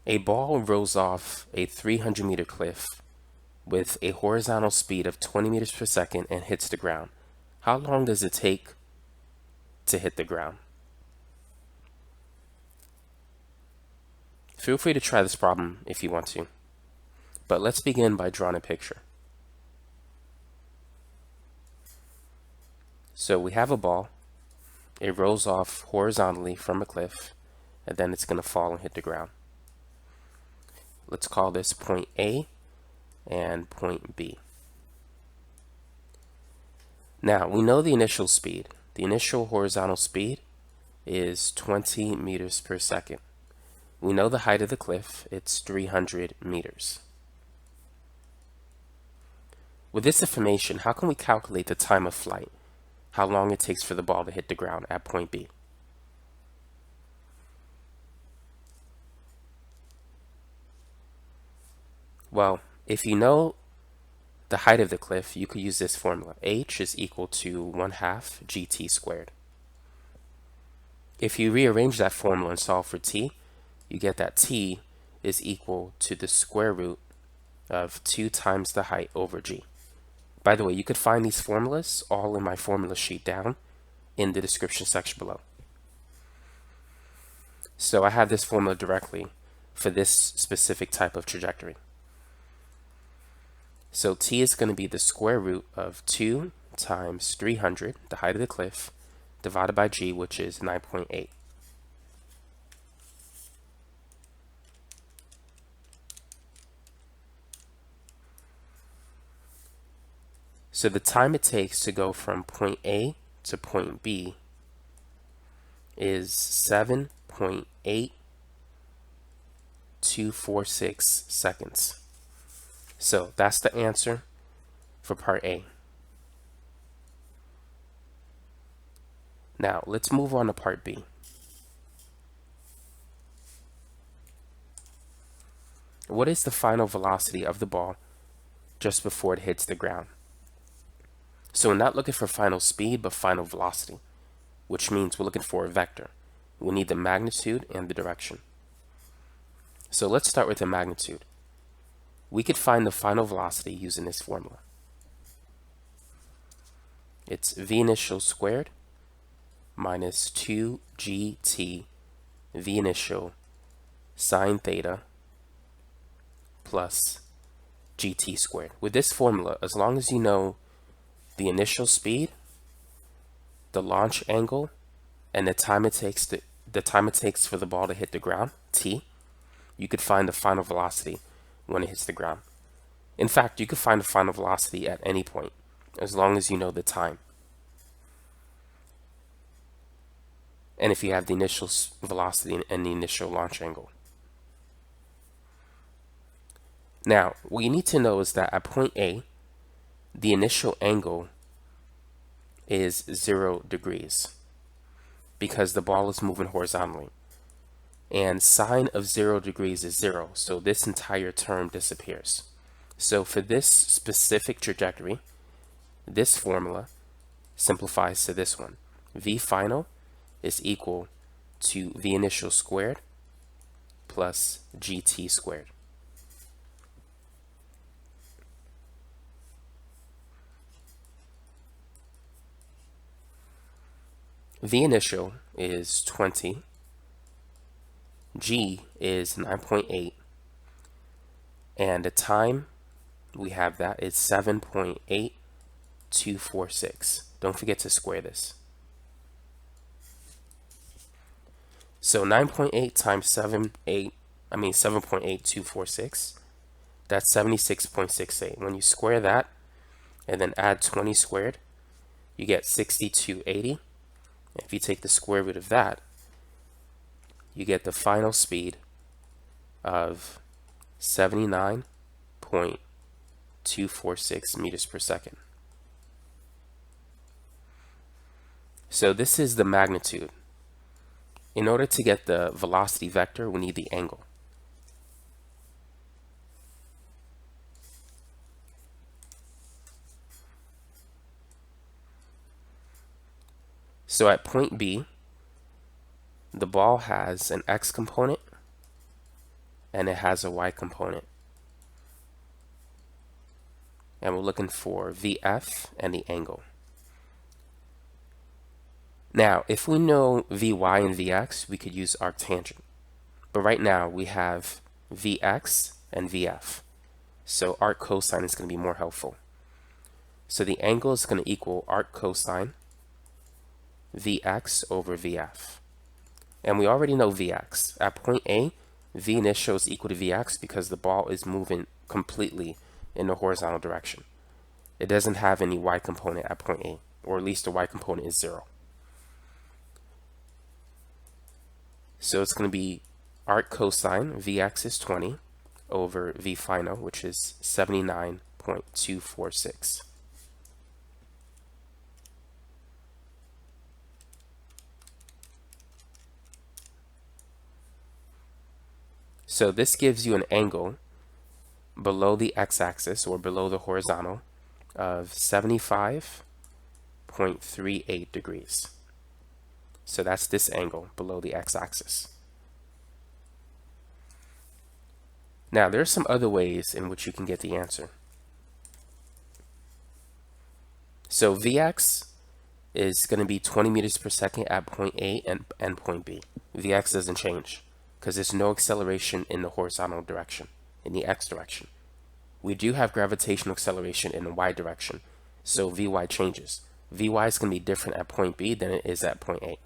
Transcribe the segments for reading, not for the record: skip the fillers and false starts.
A ball rolls off a 300-meter cliff with a horizontal speed of 20 meters per second and hits the ground. How long does it take to hit the ground? Feel free to try this problem if you want to, but let's begin by drawing a picture. So we have a ball. It rolls off horizontally from a cliff, and then it's going to fall and hit the ground. Let's call this point A and point B. Now, we know the initial speed. The initial horizontal speed is 20 meters per second. We know the height of the cliff. It's 300 meters. With this information, how can we calculate the time of flight? How long it takes for the ball to hit the ground at point B? Well, if you know the height of the cliff, you could use this formula. H is equal to 1/2 gt squared. If you rearrange that formula and solve for t, you get that t is equal to the square root of 2 times the height over g. By the way, you could find these formulas all in my formula sheet down in the description section below. So I have this formula directly for this specific type of trajectory. So t is going to be the square root of 2 times 300, the height of the cliff, divided by g, which is 9.8. So the time it takes to go from point A to point B is 7.8246 seconds. So that's the answer for part A. Now let's move on to part B. What is the final velocity of the ball just before it hits the ground? So we're not looking for final speed, but final velocity, which means we're looking for a vector. We need the magnitude and the direction. So let's start with the magnitude. We could find the final velocity using this formula. It's v initial squared minus 2gt v initial sine theta plus gt squared. With this formula, as long as you know the initial speed, the launch angle, and the time it takes for the ball to hit the ground, t, you could find the final velocity when it hits the ground. In fact, you could find the final velocity at any point, as long as you know the time. And if you have the initial velocity and the initial launch angle. Now, what you need to know is that at point A, the initial angle is 0 degrees because the ball is moving horizontally. And sine of 0 degrees is 0, so this entire term disappears. So for this specific trajectory, this formula simplifies to this one. V final is equal to V initial squared plus GT squared. V initial is 20, G is 9.8, and the time we have that is 7.8246. Don't forget to square this. So 9.8 times 7.8246, that's 76.68. When you square that and then add 20 squared, you get 6280. If you take the square root of that, you get the final speed of 79.246 meters per second. So this is the magnitude. In order to get the velocity vector, we need the angle. So at point B, the ball has an x component and it has a y component. And we're looking for VF and the angle. Now, if we know Vy and Vx, we could use arctangent. But right now, we have Vx and Vf. So arc cosine is going to be more helpful. So the angle is going to equal arc cosine Vx over Vf. And we already know Vx. At point A, V initial is equal to Vx because the ball is moving completely in the horizontal direction. It doesn't have any y component at point A, or at least the y component is 0. So it's going to be arc cosine Vx is 20 over V final, which is 79.246. So this gives you an angle below the x-axis, or below the horizontal, of 75.38 degrees. So that's this angle below the x-axis. Now, there are some other ways in which you can get the answer. So Vx is going to be 20 meters per second at point A and point B. Vx doesn't change because there's no acceleration in the horizontal direction, in the x direction. We do have gravitational acceleration in the y direction, so Vy changes. Vy is going to be different at point B than it is at point A.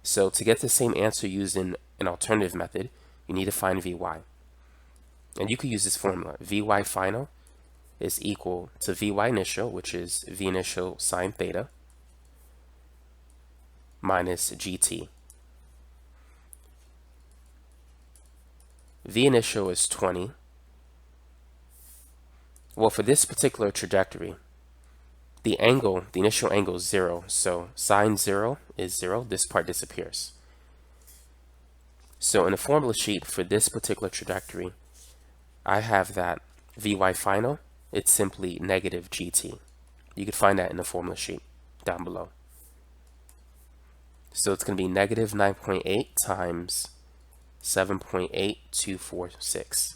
So to get the same answer using an alternative method, you need to find Vy. And you could use this formula. Vy final is equal to Vy initial, which is V initial sine theta, minus GT. V initial is 20. Well, for this particular trajectory, the angle, the initial angle is 0. So sine 0 is 0. This part disappears. So in the formula sheet for this particular trajectory, I have that Vy final, it's simply negative GT. You could find that in the formula sheet down below. So it's going to be negative 9.8 times 7.8246.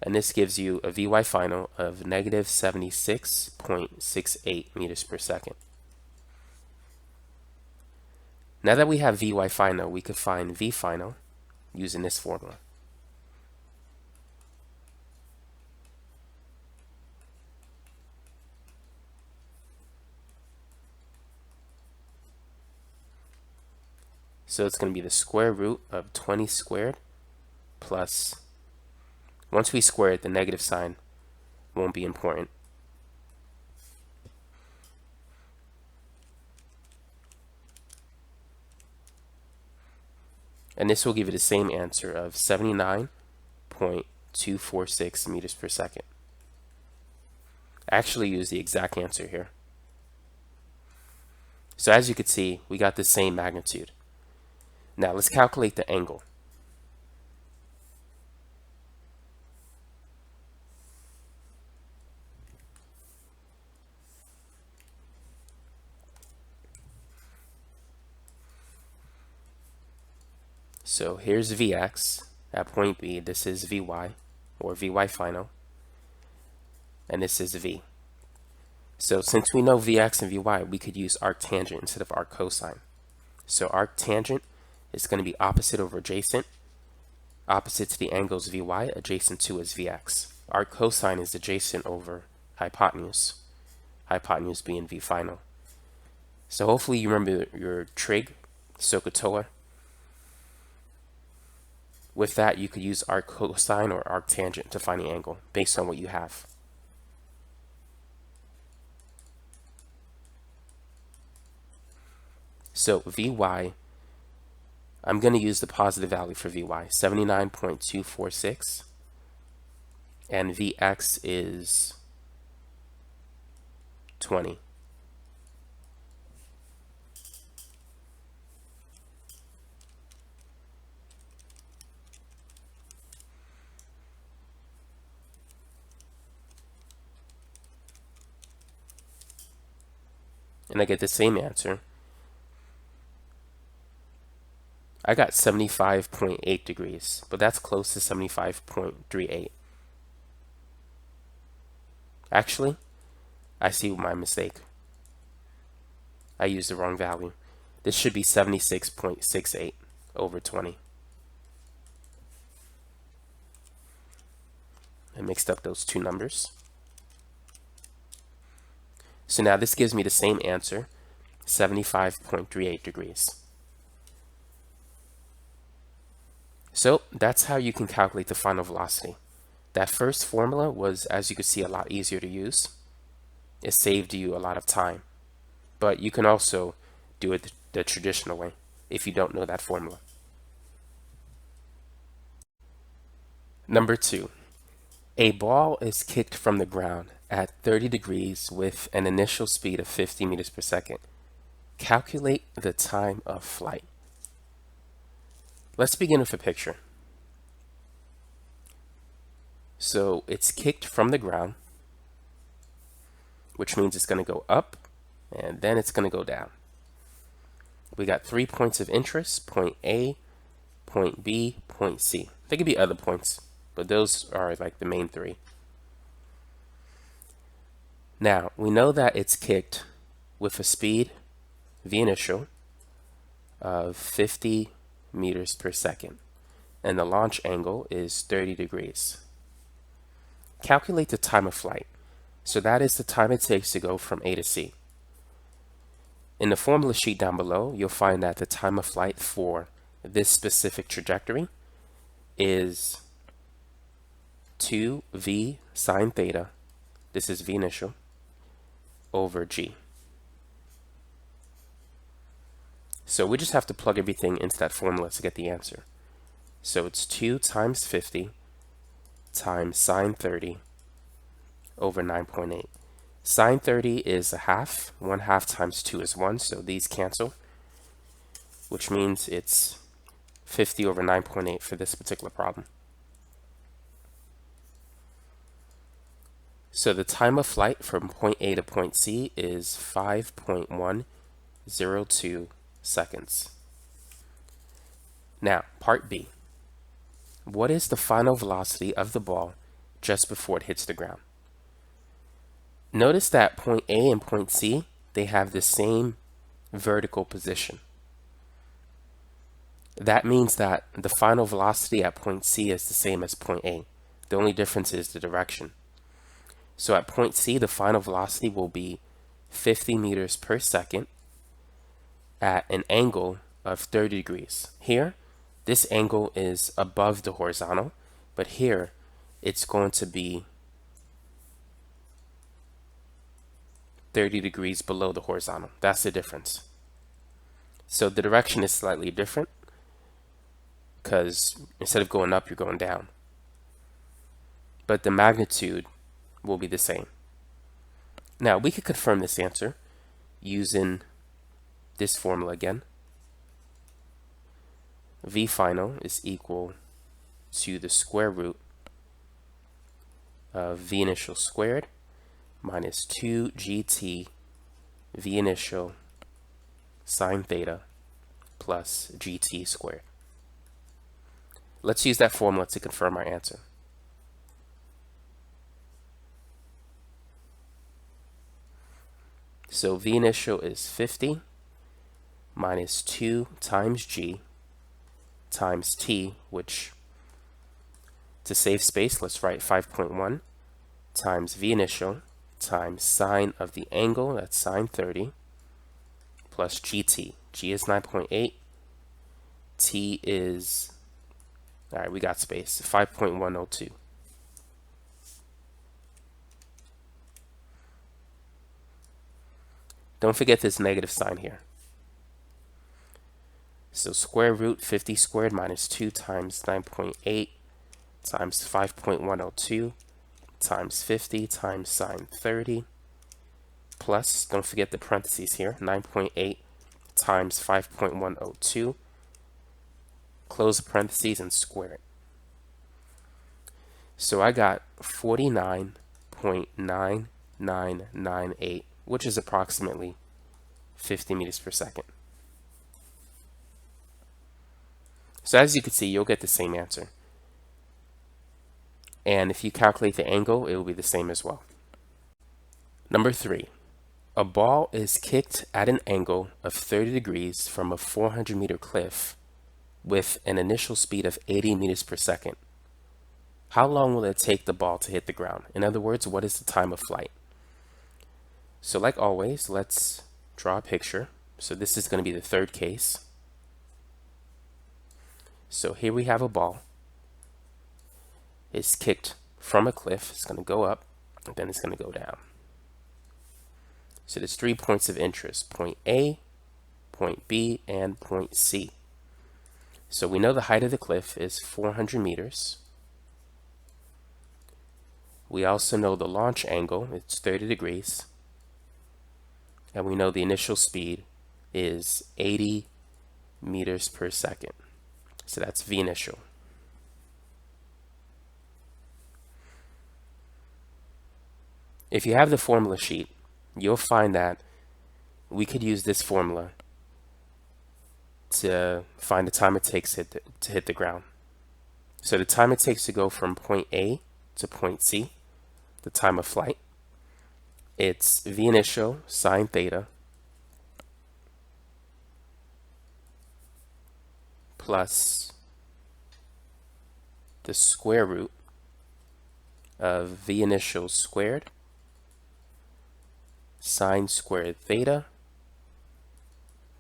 And this gives you a Vy final of negative 76.68 meters per second. Now that we have Vy final, we could find V final using this formula. So it's going to be the square root of 20 squared plus, once we square it, the negative sign won't be important. And this will give you the same answer of 79.246 meters per second. I actually use the exact answer here. So as you can see, we got the same magnitude. Now let's calculate the angle. So here's Vx at point B. This is Vy, or Vy final. And this is V. So since we know Vx and Vy, we could use arctangent instead of arc cosine. So arctangent is going to be opposite over adjacent. Opposite to the angle is Vy, adjacent to is Vx. Arc cosine is adjacent over hypotenuse. Hypotenuse being V final. So hopefully you remember your trig, SOHCAHTOA. With that, you could use arc cosine or arctangent to find the angle based on what you have. So Vy, I'm going to use the positive value for Vy, 79.246, and Vx is 20. and I get the same answer. I got 75.8 degrees, but that's close to 75.38. Actually, I see my mistake. I used the wrong value. This should be 76.68 over 20. I mixed up those two numbers. So now this gives me the same answer, 75.38 degrees. So that's how you can calculate the final velocity. That first formula was, as you can see, a lot easier to use. It saved you a lot of time. But you can also do it the traditional way if you don't know that formula. Number 2. A ball is kicked from the ground at 30 degrees with an initial speed of 50 meters per second. Calculate the time of flight. Let's begin with a picture. So it's kicked from the ground, which means it's going to go up and then it's going to go down. We got 3 points of interest, point A, point B, point C. There could be other points, but those are like the main 3. Now, we know that it's kicked with a speed, V initial, of 50 meters per second, and the launch angle is 30 degrees. Calculate the time of flight. So that is the time it takes to go from A to C. In the formula sheet down below, you'll find that the time of flight for this specific trajectory is 2v sine theta, this is V initial, over g. So we just have to plug everything into that formula to get the answer. So it's 2 times 50 times sine 30 over 9.8. Sine 30 is a half. 1/2 times 2 is 1, so these cancel, which means it's 50 over 9.8 for this particular problem. So the time of flight from point A to point C is 5.102 seconds. Now, part B. What is the final velocity of the ball just before it hits the ground? Notice that point A and point C, they have the same vertical position. That means that the final velocity at point C is the same as point A. The only difference is the direction. So at point C, the final velocity will be 50 meters per second at an angle of 30 degrees. Here, this angle is above the horizontal, but here it's going to be 30 degrees below the horizontal. That's the difference. So the direction is slightly different because instead of going up, you're going down. But the magnitude will be the same. Now, we could confirm this answer using this formula again. V final is equal to the square root of V initial squared minus 2 gt V initial sine theta plus gt squared. Let's use that formula to confirm our answer. So V initial is 50 minus 2 times g times t, which, to save space, let's write 5.1 times V initial times sine of the angle, that's sine 30, plus gt. G is 9.8, t is, all right, we got space, 5.102. Don't forget this negative sign here. So square root 50 squared minus 2 times 9.8 times 5.102 times 50 times sine 30 plus, don't forget the parentheses here, 9.8 times 5.102, close the parentheses and square it. So I got 49.9998, which is approximately 50 meters per second. So as you can see, you'll get the same answer. And if you calculate the angle, it will be the same as well. Number 3. A ball is kicked at an angle of 30 degrees from a 400-meter cliff with an initial speed of 80 meters per second. How long will it take the ball to hit the ground? In other words, what is the time of flight? So like always, let's draw a picture. So this is going to be the third case. So here we have a ball. It's kicked from a cliff. It's going to go up, and then it's going to go down. So there's 3 points of interest: point A, point B, and point C. So we know the height of the cliff is 400 meters. We also know the launch angle, it's 30 degrees. And we know the initial speed is 80 meters per second. So that's V initial. If you have the formula sheet, you'll find that we could use this formula to find the time it takes to hit the ground. So the time it takes to go from point A to point C, the time of flight, it's V initial sine theta plus the square root of V initial squared sine squared theta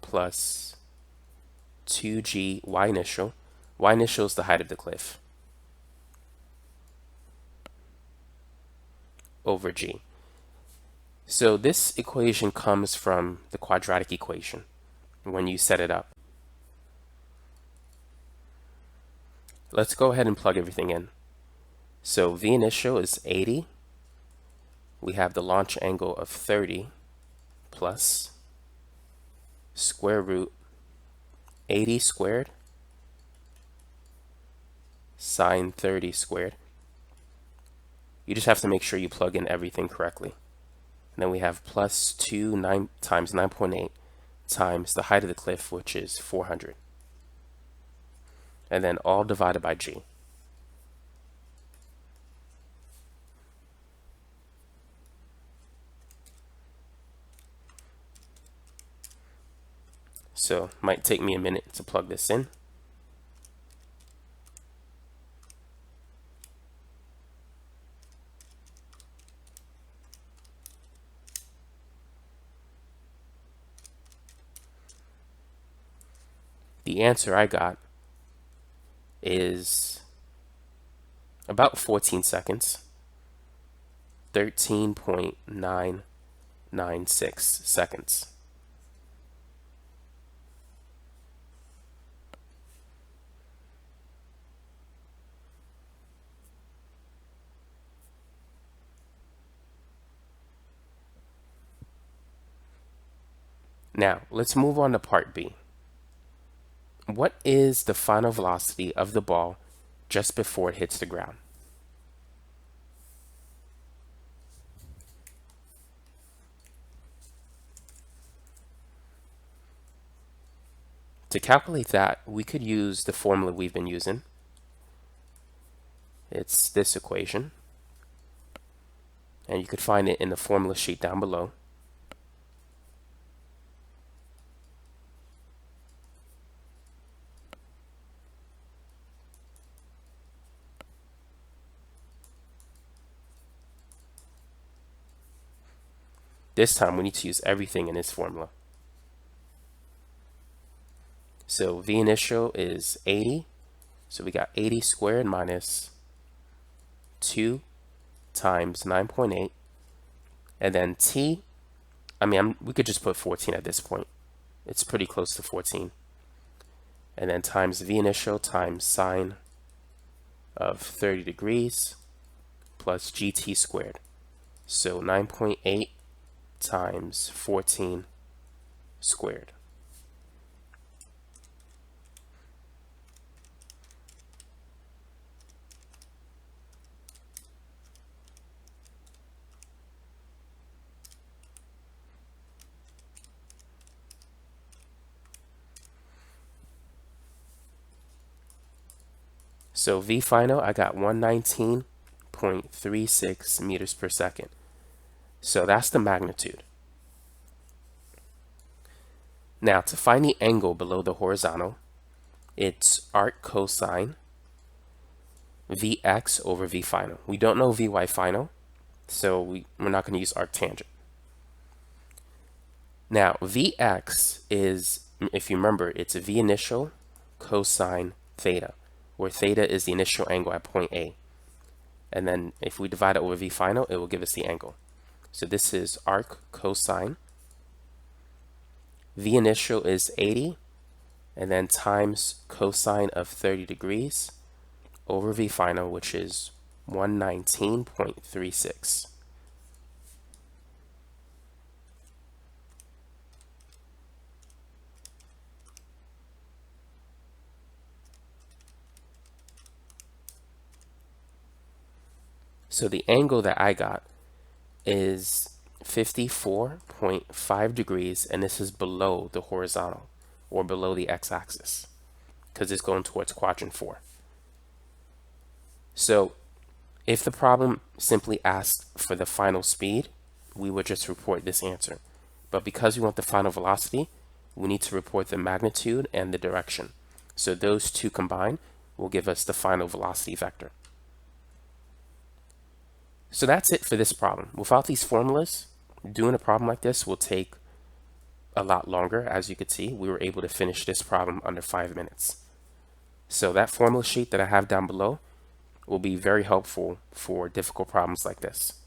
plus 2g y initial. Y initial is the height of the cliff over g. So this equation comes from the quadratic equation when you set it up. Let's go ahead and plug everything in. So V initial is 80. We have the launch angle of 30 plus square root 80 squared sine 30 squared. You just have to make sure you plug in everything correctly. And then we have plus 9 times 9.8 times the height of the cliff, which is 400. And then all divided by g. So it might take me a minute to plug this in. The answer I got is about 14 seconds, 13.996 seconds. Now, let's move on to part B. What is the final velocity of the ball just before it hits the ground? To calculate that, we could use the formula we've been using. It's this equation, and you could find it in the formula sheet down below. This time we need to use everything in this formula. So V initial is 80. So we got 80 squared minus 2 times 9.8. And then T, we could just put 14 at this point. It's pretty close to 14. And then times V initial times sine of 30 degrees plus GT squared. So 9.8 times 14 squared. So V final, I got 119.36 meters per second. So that's the magnitude. Now to find the angle below the horizontal, it's arc cosine Vx over V final. We don't know Vy final, so we're not going to use arc tangent. Now Vx is, if you remember, it's a V initial cosine theta, where theta is the initial angle at point A. And then if we divide it over V final, it will give us the angle. So this is arc cosine. V initial is 80, and then times cosine of 30 degrees over V final, which is 119.36. So the angle that I got is 54.5 degrees, and this is below the horizontal, or below the x-axis, because it's going towards quadrant 4. So if the problem simply asked for the final speed, we would just report this answer. But because we want the final velocity, we need to report the magnitude and the direction. So those two combined will give us the final velocity vector. So that's it for this problem. Without these formulas, doing a problem like this will take a lot longer. As you could see, we were able to finish this problem under 5 minutes. So that formula sheet that I have down below will be very helpful for difficult problems like this.